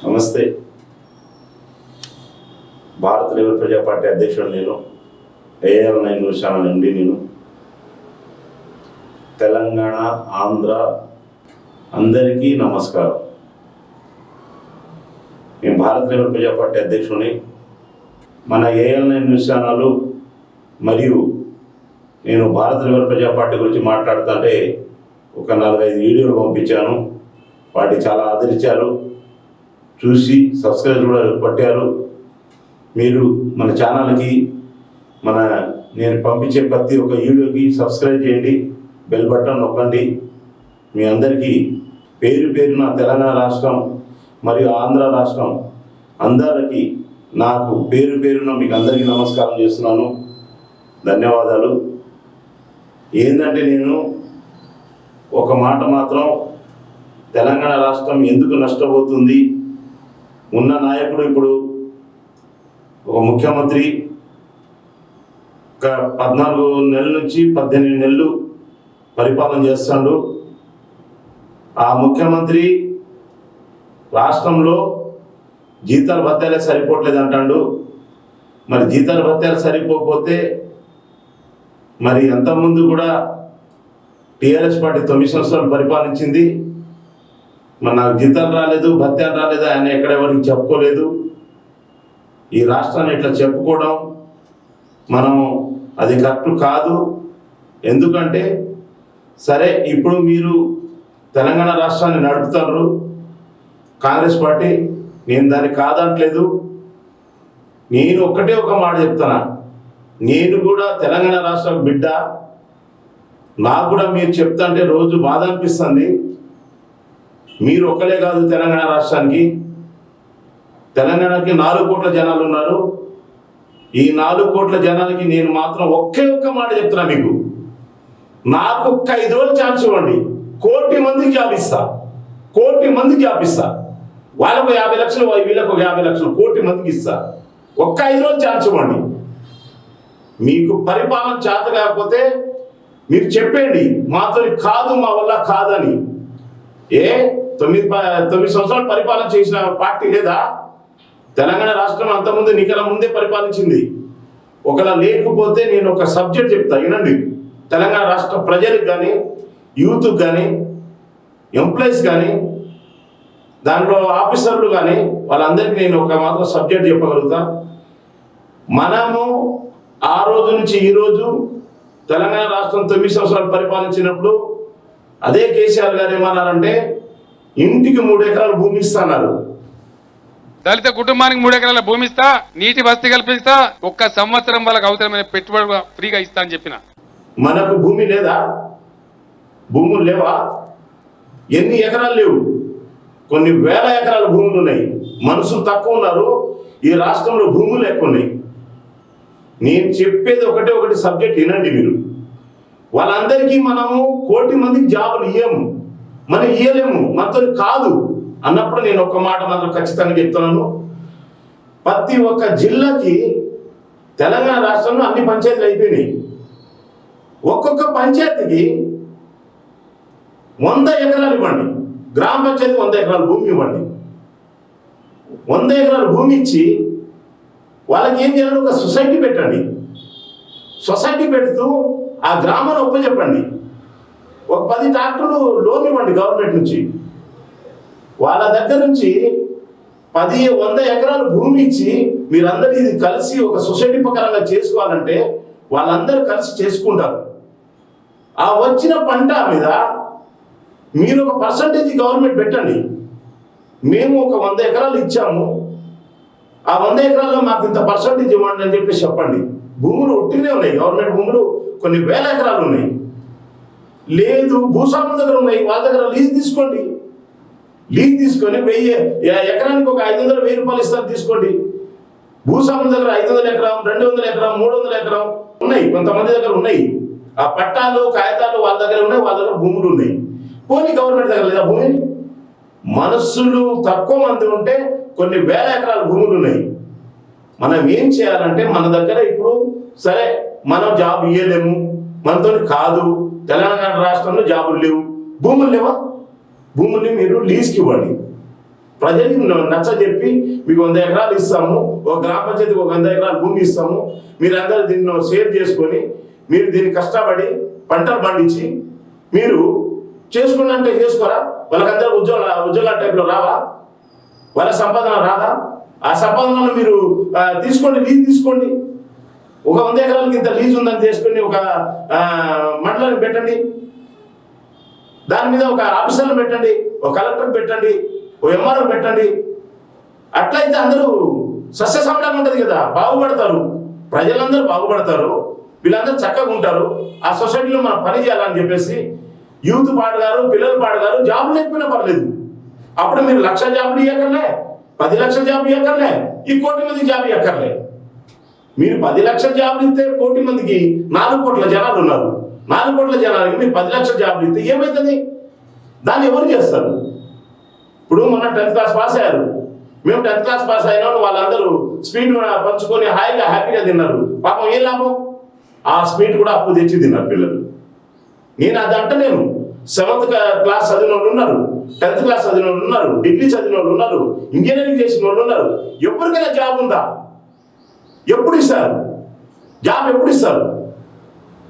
నమస్తే. భారత లేబర్ ప్రజా పార్టీ అధ్యక్షుడు నేను, AR9 న్యూస్ ఛానల్ ఎండి నేను. తెలంగాణ, ఆంధ్ర అందరికీ నమస్కారం. నేను భారత లేబర్ ప్రజా పార్టీ అధ్యక్షుడిని. మన AR9 న్యూస్ ఛానల్ మరియు నేను భారత లేబర్ ప్రజా పార్టీ గురించి మాట్లాడుతుంటే ఒక 4-5 వీడియోలు పంపించాను. వాటి చాలా ఆదరించారు, చూసి సబ్స్క్రైబ్ కూడా పట్టారు. మీరు మన ఛానల్కి నేను పంపించే ప్రతి ఒక్క వీడియోకి సబ్స్క్రైబ్ చేయండి, బెల్ బటన్ నొక్కండి. మీ అందరికీ పేరు పేరున తెలంగాణ రాష్ట్రం మరియు ఆంధ్ర రాష్ట్రం అందరికీ నాకు పేరు పేరున మీకు అందరికీ నమస్కారం చేస్తున్నాను. ధన్యవాదాలు. ఏంటంటే నేను ఒక మాట మాత్రం, తెలంగాణ రాష్ట్రం ఎందుకు నష్టపోతుంది, ఉన్న నాయకుడు ఇప్పుడు ఒక ముఖ్యమంత్రి ఒక 14 నెలల నుంచి 18 నెలలు పరిపాలన చేస్తాడు. ఆ ముఖ్యమంత్రి రాష్ట్రంలో జీతాల భత్యాలే సరిపోవట్లేదు అంటాడు. మరి జీతాల భత్యాలు సరిపోకపోతే మరి అంతకుముందు కూడా టీఆర్ఎస్ పార్టీ 9 సంవత్సరాలు పరిపాలించింది. మరి నాకు జీతాలు రాలేదు, భత్యాలు రాలేదు, ఆయన ఎక్కడెవరికి చెప్పుకోలేదు. ఈ రాష్ట్రాన్ని ఇట్లా చెప్పుకోవడం అది కరెక్ట్ కాదు. ఎందుకంటే సరే, ఇప్పుడు మీరు తెలంగాణ రాష్ట్రాన్ని నడుపుతారు కాంగ్రెస్ పార్టీ, నేను దాన్ని కాదంటలేదు. నేను ఒక్కటే ఒక మాట చెప్తున్నా, నేను కూడా తెలంగాణ రాష్ట్రం బిడ్డ. నాకు కూడా మీరు చెప్తాంటే రోజు బాధ అనిపిస్తుంది. మీరు ఒక్కలే కాదు, తెలంగాణ రాష్ట్రానికి, తెలంగాణకి 4 కోట్ల జనాలు ఉన్నారు. ఈ 4 కోట్ల జనాలకి నేను మాత్రం ఒక్క మాట చెప్తున్నా, మీకు నాకు ఒక్క 5 రోజులు ఛాన్స్ ఇవ్వండి, 1 కోటి మందికి జాబ్ ఇస్తా. 1 కోటి మందికి జాబ్ ఇస్తా. వాళ్ళకు 50 లక్షలు, వీళ్ళకు 50 లక్షలు, 1 కోటి మందికి ఇస్తా. ఒక్క 5 రోజులు ఛాన్స్ ఇవ్వండి. మీకు పరిపాలన చేత కాకపోతే మీరు చెప్పండి, మాతో కాదు, మా వల్ల కాదని. 9 సంవత్సరాలు పరిపాలన చేసిన పార్టీ లేదా? తెలంగాణ రాష్ట్రం అంతకుముందు నీకన్నా ముందే పరిపాలించింది. ఒకలా లేకపోతే నేను ఒక సబ్జెక్ట్ చెప్తా, వినండి. తెలంగాణ రాష్ట్ర ప్రజలకు కానీ, యూత్కి కానీ, ఎంప్లాయీస్ కానీ, దాంట్లో ఆఫీసర్లు కానీ, వాళ్ళందరికీ నేను ఒక మాత్రం సబ్జెక్ట్ చెప్పగలుగుతా. మనము ఆ రోజు నుంచి ఈరోజు తెలంగాణ రాష్ట్రం 9 సంవత్సరాలు పరిపాలించినప్పుడు అదే కేసీఆర్ గారు ఏమన్నారంటే, ఇంటికి 3 ఎకరాల భూమి ఇస్తున్నారు. దళిత కుటుంబానికి 3 ఎకరాల భూమి ఇస్తా, నీటి వసతి కల్పిస్తా, 1 సంవత్సరం వాళ్ళకి అవసరమైన పెట్టుబడి ఫ్రీగా ఇస్తా అని చెప్పిన. మనకు భూమి లేదా? భూములు లేవా? ఎన్ని ఎకరాలు లేవు? కొన్ని వేల ఎకరాల భూములు ఉన్నాయి. మనుషులు తక్కువ ఉన్నారు, ఈ రాష్ట్రంలో భూములు ఎక్కువ ఉన్నాయి. నేను చెప్పేది ఒకటి సబ్జెక్ట్ వినండి మీరు. వాళ్ళందరికీ మనము 1 కోటి మందికి జాబులు ఇయ్యము, మనం ఇయ్యలేము, మనతో కాదు అన్నప్పుడు నేను ఒక మాట మాత్రం ఖచ్చితంగా చెప్తున్నాను. ప్రతి ఒక్క జిల్లాకి తెలంగాణ రాష్ట్రంలో అన్ని పంచాయతీలు అయిపోయినాయి. ఒక్కొక్క పంచాయతీకి 100 ఎకరాలు ఇవ్వండి. గ్రామ పంచాయతీ 100 ఎకరాల భూమి ఇవ్వండి. 100 ఎకరాల భూమి ఇచ్చి వాళ్ళకి ఏం చేయాలి, ఒక సొసైటీ పెట్టండి. సొసైటీ పెడుతూ ఆ గ్రామాన్ని ఒప్పచెప్పండి. ఒక 10 ట్రాక్టర్లు లోన్ ఇవ్వండి గవర్నమెంట్ నుంచి. వాళ్ళ దగ్గర నుంచి 100 ఎకరాలు భూమి ఇచ్చి మీరందరూ ఇది కలిసి ఒక సొసైటీ ప్రకారంగా చేసుకోవాలంటే వాళ్ళందరూ కలిసి చేసుకుంటారు. ఆ వచ్చిన పంట మీద మీరు ఒక పర్సంటేజ్ గవర్నమెంట్ పెట్టండి. మేము ఒక 100 ఎకరాలు ఇచ్చాము, ఆ 100 ఎకరాల్లో మాకు ఇంత పర్సంటేజ్ ఇవ్వండి అని చెప్పి చెప్పండి. భూములు ఒట్టినే ఉన్నాయి, గవర్నమెంట్ భూములు కొన్ని వేల ఎకరాలు ఉన్నాయి. లేదు, భూస్వాముల దగ్గర ఉన్నాయి, వాళ్ళ దగ్గర లీజ్ తీసుకోండి. లీజ్ తీసుకొని ఎకరానికి ఒక 500-1000 రూపాయలు ఇస్తారు, తీసుకోండి. భూస్వాముల దగ్గర 500 ఎకరం, 200 ఎకరం, 300 ఎకరం ఉన్నాయి, కొంతమంది దగ్గర ఉన్నాయి. ఆ పట్టాలు, కాగితాలు వాళ్ళ దగ్గర ఉన్నాయి, వాళ్ళ దగ్గర భూములు ఉన్నాయి. పోనీ గవర్నమెంట్ దగ్గర లేదా భూమి? మనుషులు తక్కువ మంది ఉంటే కొన్ని వేల ఎకరాల భూములు ఉన్నాయి. మనం ఏం చేయాలంటే, మన దగ్గర ఇప్పుడు సరే మనం జాబ్ ఇయ్యలేము, మనతో కాదు, తెలంగాణ రాష్ట్రంలో జాబులు లేవు, భూములు లేవా? భూముల్ని మీరు లీజ్కి ఇవ్వండి. ప్రజలకు నచ్చజెప్పి మీకు 100 ఎకరాలు ఇస్తాము, ఒక గ్రామ పంచాయతీకి 100 ఎకరాల భూమి ఇస్తాము, మీరందరూ దీన్ని షేర్ చేసుకొని మీరు దీన్ని కష్టపడి పంటలు పండించి మీరు చేసుకున్నంటే చేసుకోరా? వాళ్ళకందరూ ఉద్యోగాల టైప్లో రావా? వాళ్ళ సంపాదన రాదా? ఆ సంపాదనను మీరు తీసుకోండి, లీజ్ తీసుకోండి. ఒక 100 ఎకరాలకి ఇంత లీజ్ ఉందని తీసుకొని ఒక మండలాన్ని పెట్టండి, దాని మీద ఒక ఆఫీసర్లు పెట్టండి, ఒక కలెక్టర్ పెట్టండి, ఓ ఎంఆర్ఓ పెట్టండి. అట్లయితే అందరూ సస్యశ్యామలంగా ఉంటుంది కదా, బాగుపడతారు, ప్రజలందరూ బాగుపడతారు, వీళ్ళందరూ చక్కగా ఉంటారు. ఆ సొసైటీలో మనం పని చేయాలని చెప్పేసి యూత్ పాడుగారు, పిల్లలు పాడుగారు, జాబులు లేకపోయినా పర్లేదు. అప్పుడు మీరు 1,00,000 జాబులు ఇవ్వకర్లే, 10 లక్షల జాబులు ఇవ్వకర్లే, ఈ 1 కోటి మందికి జాబు ఇవ్వకర్లే. మీరు 10 లక్షల జాబులు ఇస్తే 1 కోటి మందికి 4 కోట్ల జనాలు ఉన్నారు. 4 కోట్ల జనాలకి మీరు 10 లక్షల జాబులు ఇస్తే ఏమవుతుంది? దాన్ని ఎవరు చేస్తారు? ఇప్పుడు మొన్న 10th క్లాస్ పాస్ అయ్యారు. మేము 10th క్లాస్ పాస్ అయినా వాళ్ళందరూ స్వీట్ పంచుకొని హాయిగా హ్యాపీగా తిన్నారు. పాపం ఏం లాభం? ఆ స్వీట్ కూడా అప్పు తెచ్చి తిన్నారు పిల్లలు. నేను అది అంటలేను. 7th క్లాస్ చదివిన వాళ్ళు ఉన్నారు, 10th క్లాస్ చదివిన వాళ్ళు ఉన్నారు, డిగ్రీ చదివిన వాళ్ళు ఉన్నారు, ఇంజనీరింగ్ చేసిన వాళ్ళు ఉన్నారు. ఎవరికైనా జాబ్ ఉందా? ఎప్పుడు ఇస్తారు జాబ్? ఎప్పుడు ఇస్తారు?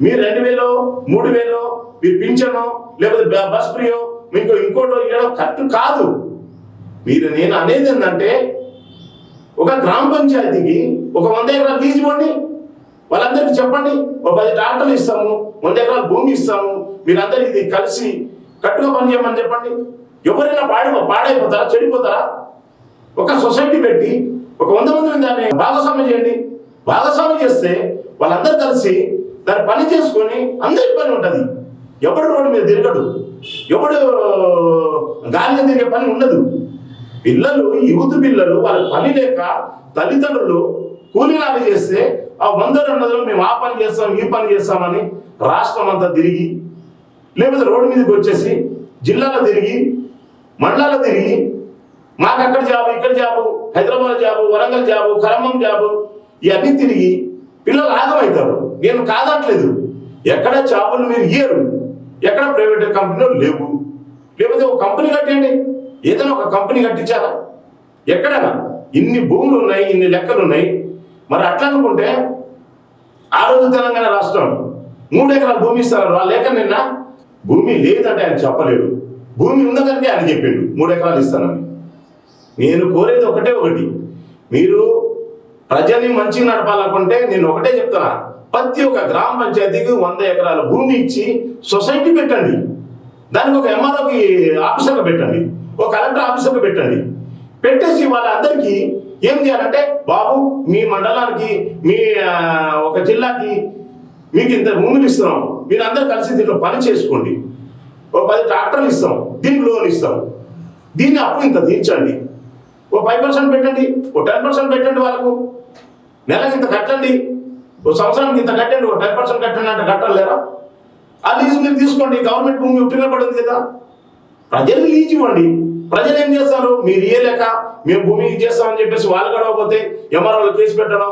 మీరు 2,000 3,000 మీరు పింఛనో లేకపోతే బస్ ఫ్రీయో మీకు ఇంకోటో ఇవ్వడం కరెక్ట్ కాదు. నేను అనేది ఏంటంటే ఒక గ్రామ పంచాయతీకి ఒక 100 ఎకరాలు లీజ్ ఇవ్వండి, వాళ్ళందరికీ చెప్పండి, ఒక 10 ట్రాక్టర్లు ఇస్తాము, 100 ఎకరాల భూమి ఇస్తాము, మీరందరూ ఇది కలిసి కట్టుగా పని చేయమని చెప్పండి. ఎవరైనా పాడైపోతారా, చెడిపోతారా? ఒక సొసైటీ పెట్టి ఒక 100 మందిని దాన్ని భాగస్వామ్యం చేయండి. భాగస్వామ్యం చేస్తే వాళ్ళందరూ కలిసి దాన్ని పని చేసుకొని అందరి పని ఉంటుంది. ఎవడు రోడ్డు మీద తిరగడు, ఎవడు గాలిగా తిరిగే పని ఉండదు. పిల్లలు, యూత్ పిల్లలు వాళ్ళకి పని లేక తల్లిదండ్రులు కూలీనాలు చేస్తే ఆ 100-200 మేము ఆ పని చేస్తాం, ఈ పని చేస్తామని రాష్ట్రం అంతా తిరిగి, లేకపోతే రోడ్డు మీదకి వచ్చేసి జిల్లాలో తిరిగి, మండలాల్లో తిరిగి, మాకు అక్కడ జాబు, ఇక్కడ job, Hyderabad job, Warangal job, Khammam job, ఇవన్నీ తిరిగి పిల్లలు ఆగమవుతారు. నేను కాదట్లేదు, ఎక్కడ జాబులు మీరు ఇయ్యరు, ఎక్కడ ప్రైవేట్ కంపెనీలు లేవు. లేకపోతే ఒక కంపెనీ కట్టండి, ఏదైనా ఒక కంపెనీ కట్టించారా? ఎక్కడైనా ఇన్ని భూములు ఉన్నాయి, ఇన్ని లెక్కలు ఉన్నాయి. మరి అట్లా అనుకుంటే ఆ రోజు తెలంగాణ రాష్ట్రం 3 ఎకరాల భూమి ఇస్తారు. వాళ్ళు లేక నిన్న భూమి లేదంటే ఆయన చెప్పలేడు, భూమి ఉందని ఆయన చెప్పిండు 3 ఎకరాలు ఇస్తానని. నేను కోరేది ఒకటి, మీరు ప్రజల్ని మంచిగా నడపాలనుకుంటే నేను ఒకటే చెప్తున్నా, ప్రతి ఒక్క గ్రామ పంచాయతీకి 100 ఎకరాల భూమి ఇచ్చి సొసైటీ పెట్టండి. దానికి ఒక ఎంఆర్ఓకి ఆఫీసర్గా పెట్టండి, ఒక కలెక్టర్ ఆఫీసర్గా పెట్టండి. పెట్టేసి వాళ్ళందరికీ ఏం చేయాలంటే, బాబు మీ మండలానికి, మీ ఒక జిల్లాకి మీకు ఇంత భూములు ఇస్తున్నాం, మీరు అందరూ కలిసి దీంట్లో పని చేసుకోండి, ఒక 10 ట్రాక్టర్లు ఇస్తాం, దీనికి లోన్ ఇస్తాం, దీన్ని అప్పు ఇంత తీర్చండి, ఓ 5% పెట్టండి, ఓ 10% పెట్టండి, వాళ్ళకు నెలకి ఇంత కట్టండి, ఓ సంవత్సరానికి ఇంత కట్టండి, ఓ 10% కట్టండి అంటే కట్టలేరా? ఆ లీజు మీరు తీసుకోండి. గవర్నమెంట్ భూమి ఉట్టిగా పడింది కదా, ప్రజలు లీజు ఇవ్వండి. ప్రజలు ఏం చేస్తారు? మీరు ఇయ్యలేక మేము భూమి చేస్తామని చెప్పేసి వాళ్ళు గడవకపోతే ఎంఆర్ఓలు కేసు పెట్టడం,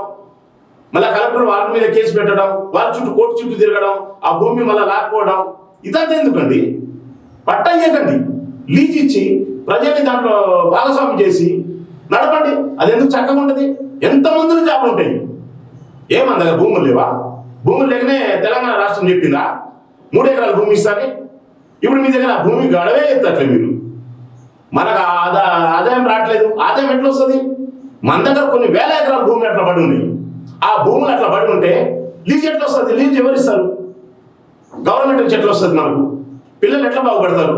మళ్ళీ కలెక్టర్ వాళ్ళ మీద కేసు పెట్టడం, వాళ్ళ చుట్టూ కోర్టు చుట్టూ తిరగడం, ఆ భూమి మళ్ళీ లాక్కోవడం, ఇదంతా ఎందుకండి? పట్టా ఇవ్వకండి, లీజ్ ఇచ్చి ప్రజల్ని దాంట్లో భాగస్వామ్యం చేసి నడపండి. అది ఎందుకు చక్కగా ఉంటుంది? ఎంతమందిని జాబులు ఉంటాయి? ఏమంది దగ్గర భూములు లేవా? భూములు లేకనే తెలంగాణ రాష్ట్రం చెప్పిందా 3 ఎకరాల భూమి ఇస్తానే? ఇప్పుడు మీ దగ్గర భూమి గడవే ఎత్తట్లే. మీరు మనకు ఆదాయం రావట్లేదు. ఆదాయం ఎట్లా వస్తుంది? మన దగ్గర కొన్ని వేల ఎకరాల భూములు అట్లా పడి ఉన్నాయి. ఆ భూములు అట్లా పడి ఉంటే లీజ్ ఎట్లా వస్తుంది? లీజ్ ఎవరిస్తారు? గవర్నమెంట్ నుంచి ఎట్లా వస్తుంది? మనకు పిల్లలు ఎట్లా బాగుపడతారు?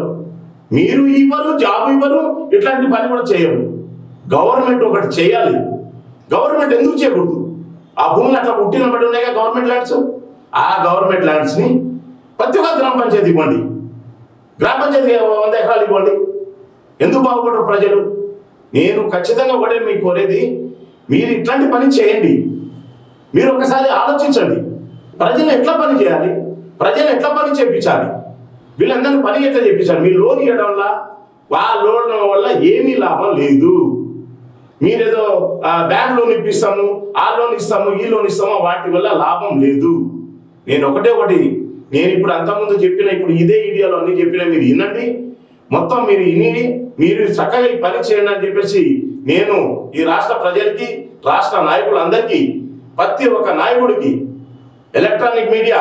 మీరు ఇవ్వరు, జాబ్ ఇవ్వరు, ఇట్లాంటి పని కూడా చేయరు. గవర్నమెంట్ ఒకటి చేయాలి. గవర్నమెంట్ ఎందుకు చేయకూడదు? ఆ భూములు అట్లా పుట్టిన పడి ఉన్నాయిగా గవర్నమెంట్ ల్యాండ్స్. ఆ గవర్నమెంట్ ల్యాండ్స్ని ప్రతి ఒక్క గ్రామ పంచాయతీ ఇవ్వండి. గ్రామ పంచాయతీ 100 ఎకరాలు ఇవ్వండి. ఎందుకు బాగుపడరు ప్రజలు? నేను ఖచ్చితంగా ఒకటే మీకు కోరేది, మీరు ఇట్లాంటి పని చేయండి. మీరు ఒకసారి ఆలోచించండి, ప్రజలు ఎట్లా పని చేయాలి, ప్రజలు ఎట్లా పని చేయించాలి, వీళ్ళందరినీ పని ఎట్లా చేయించాలి. మీరు లోన్ ఇవ్వడం వల్ల, ఆ లోన్ వల్ల ఏమీ లాభం లేదు. మీరేదో బ్యాంక్ లోన్ ఇప్పిస్తాము, ఆ లోన్ ఇస్తాము, ఈ లోన్ ఇస్తాము, వాటి వల్ల లాభం లేదు. నేను ఒకటి నేను ఇప్పుడు అంతకుముందు చెప్పిన, ఇప్పుడు ఇదే వీడియోలో అన్ని చెప్పిన మీరు వినండి. మొత్తం మీరు విని మీరు చక్కగా ఈ పని చేయండి అని చెప్పేసి నేను ఈ రాష్ట్ర ప్రజలకి, రాష్ట్ర నాయకులందరికీ, ప్రతి ఒక్క నాయకుడికి, ఎలక్ట్రానిక్ మీడియా,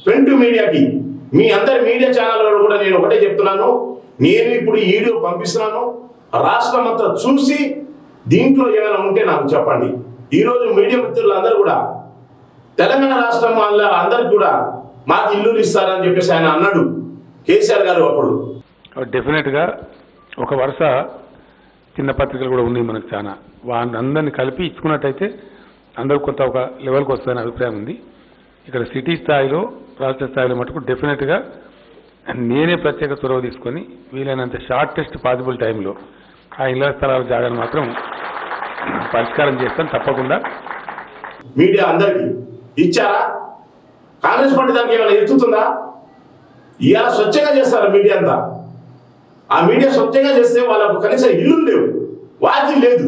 ప్రింట్ మీడియాకి, మీ అందరి మీడియా ఛానల్ కూడా నేను ఒకటే చెప్తున్నాను. నేను ఇప్పుడు ఈ వీడియో పంపిస్తున్నాను. రాష్ట్రం అంతా చూసి దీంట్లో ఏమైనా ఉంటే నాకు చెప్పండి. ఈరోజు మీడియా మిత్రులందరూ కూడా తెలంగాణ రాష్ట్రం వల్ల అందరికి కూడా మాకు ఇల్లులు ఇస్తారని చెప్పేసి ఆయన అన్నాడు కేసీఆర్ గారు. అప్పుడు డెఫినెట్గా ఒక వరుస చిన్న పత్రికలు కూడా ఉన్నాయి మనకు చాలా. అందరినీ కలిపి ఇచ్చుకున్నట్టయితే అందరూ కొంత ఒక లెవెల్కి వస్తుందని అభిప్రాయం ఉంది. ఇక్కడ సిటీ స్థాయిలో, రాష్ట్ర స్థాయిలో మటుకు డెఫినెట్గా నేనే ప్రత్యేక చొరవ తీసుకొని వీలైనంత షార్టెస్ట్ పాసిబుల్ టైంలో ఆ ఇళ్ల స్థలాల జాగాను మాత్రం పరిష్కారం చేస్తాను తప్పకుండా. మీడియా అందరికీ ఇచ్చారా? కాంగ్రెస్ పార్టీ దానికి ఏమైనా ఎత్తుతుందా? ఇవాళ స్వచ్ఛంగా చేస్తారు మీడియా అంతా. ఆ మీడియా స్వచ్ఛంగా చేస్తే వాళ్ళకు కనీసం ఇల్లు లేవు, వాకిలు లేదు.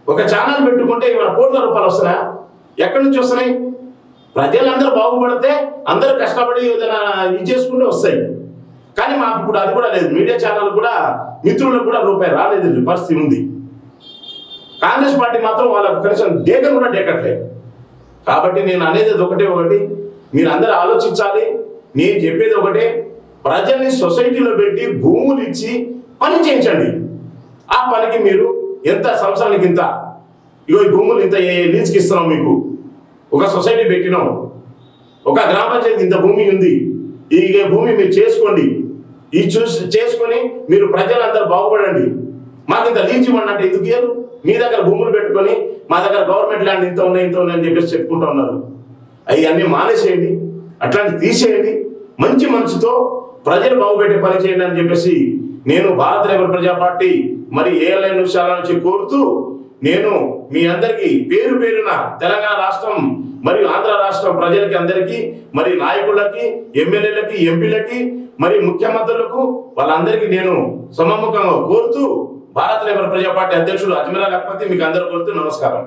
ఒక ఛానల్ పెట్టుకుంటే ఏమైనా కోట్ల రూపాయలు వస్తున్నాయా? ఎక్కడి నుంచి వస్తున్నాయి? ప్రజలందరూ బాగుపడితే అందరూ కష్టపడి ఏదైనా ఇది చేసుకుంటే వస్తాయి. కానీ మాకు ఇప్పుడు అది కూడా లేదు. మీడియా ఛానల్ కూడా మిత్రులకు కూడా రూపాయి రాలేదు పరిస్థితి ఉంది. కాంగ్రెస్ పార్టీ మాత్రం వాళ్ళకు కనీసం డేకను కూడా డేకట్లేదు. కాబట్టి నేను అనేది ఒకటి, మీరు అందరూ ఆలోచించాలి. నేను చెప్పేది ఒకటే, ప్రజల్ని సొసైటీలో పెట్టి భూములు ఇచ్చి పని చేయించండి. ఆ పనికి మీరు ఎంత సంవత్సరానికి ఇంత, ఇగో ఈ భూములు ఇంత లీజ్కి ఇస్తున్నాం, మీకు ఒక సొసైటీ పెట్టినాం, ఒక గ్రామ పంచాయతీ ఇంత భూమి ఉంది, ఈ భూమి మీరు చేసుకోండి, ఈ చేసుకొని మీరు ప్రజలందరూ బాగుపడండి, మాకు ఇంత లీజ్ ఇవ్వండి అంటే ఎందుకు ఇయ్యరు? మీ దగ్గర భూములు పెట్టుకొని మా దగ్గర గవర్నమెంట్ ల్యాండ్ ఇంత ఉన్నాయి అని చెప్పేసి చెప్పుకుంటూ ఉన్నారు. అవన్నీ మానేసేయండి, అట్లాంటి తీసేయండి. మంచి మనసుతో ప్రజలు బాగుపెట్టే పని చేయండి అని చెప్పేసి నేను భారత లేబర్ ప్రజా పార్టీ మరి ఏఎల్ఐ నిమిషాల నుంచి కోరుతూ, నేను మీ అందరికీ పేరు పేరున తెలంగాణ రాష్ట్రం మరియు ఆంధ్ర రాష్ట్రం ప్రజలకి అందరికీ, మరి నాయకులకి, ఎమ్మెల్యేలకి, ఎంపీలకి, మరి ముఖ్యమంత్రులకు వాళ్ళందరికీ నేను సముఖంగా కోరుతూ, భారత లేబర్ ప్రజా పార్టీ అధ్యక్షుడు అజ్మీరా లక్పతి మీకు అందరూ కోరుతూ నమస్కారం.